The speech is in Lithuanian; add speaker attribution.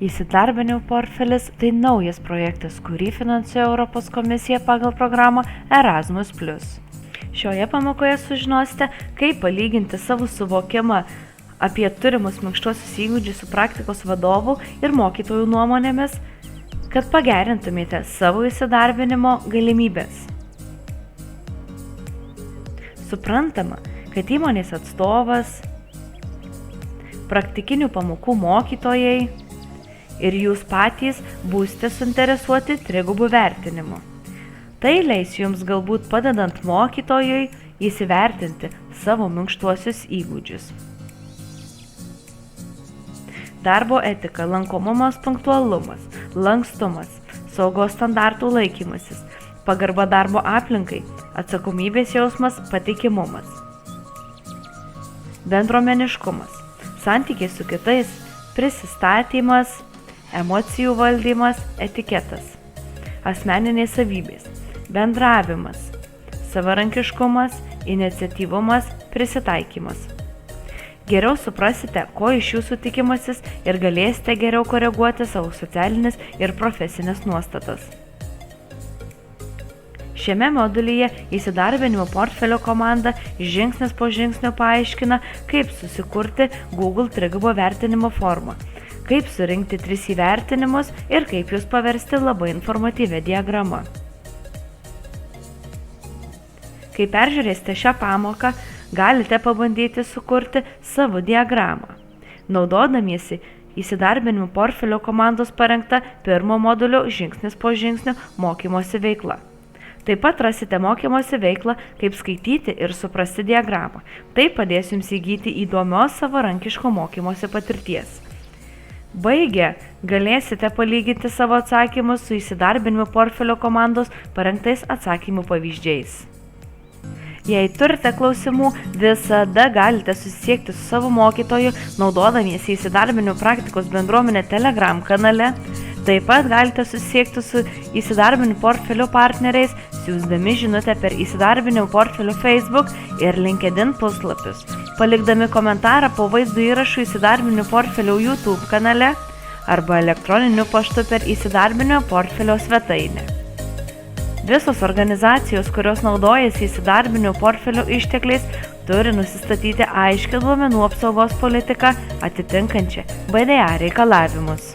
Speaker 1: Įsidarbinimo portfelis – tai naujas projektas, kurį finansuoja Europos komisija pagal programą Erasmus+. Šioje pamokoje sužinosite, kaip palyginti savo suvokimą apie turimus minkštuosius įgūdžius su praktikos vadovų ir mokytojų nuomonėmis, kad pagerintumėte savo įsidarbinimo galimybės. Suprantama, kad įmonės atstovas, praktikinių pamokų mokytojai ir jūs patys būsite suinteresuoti trigubų vertinimu. Tai leis jums galbūt padedant mokytojui įsivertinti savo minkštuosius įgūdžius. Darbo etika, lankomumas, punktualumas, lankstumas, saugos standartų laikymasis, pagarba darbo aplinkai, atsakomybės jausmas, patikimumas. Bendruomeniškumas, santykiai su kitais, prisistatymas, emocijų valdymas, etiketas, asmeniniai savybės, bendravimas, savarankiškumas, iniciatyvumas, prisitaikymas. Geriau suprasite, ko iš jūsų tikimasis ir galėsite geriau koreguoti savo socialinės ir profesinės nuostatas. Šiame modulyje įsidarbinimo portfelio komanda žingsnis po žingsnio paaiškina, kaip susikurti Google trigubo vertinimo formą, kaip surinkti 3 įvertinimus ir kaip jūs paversti labai informatyvią diagramą. Kai peržiūrėsite šią pamoką, galite pabandyti sukurti savo diagramą, naudodamiesi įsidarbinimo portfelio komandos parengta pirmo modulio žingsnis po žingsnio mokymosi veikla. Taip pat rasite mokymosi veiklą, kaip skaityti ir suprasti diagramą. Tai padės jums įgyti įdomios savarankiško mokymosi patirties. Baigę, galėsite palyginti savo atsakymus su įsidarbinimo portfelio komandos parengtais atsakymų pavyzdžiais. Jei turite klausimų, visada galite susisiekti su savo mokytoju, naudodamiesi įsidarbinimo praktikos bendruomenė Telegram kanale. Taip pat galite susisiekti su įsidarbinimo portfelio partneriais, siųsdami žinutę per įsidarbinimo portfelio Facebook ir LinkedIn puslapius, palikdami komentarą po vaizdo įrašų įsidarbinimo portfelio YouTube kanale arba elektroniniu paštu per įsidarbinimo portfelio svetainę. Visos organizacijos, kurios naudojasi įsidarbinimo portfelio ištekliais, turi nusistatyti aiškią duomenų apsaugos politiką atitinkančią BDA reikalavimus.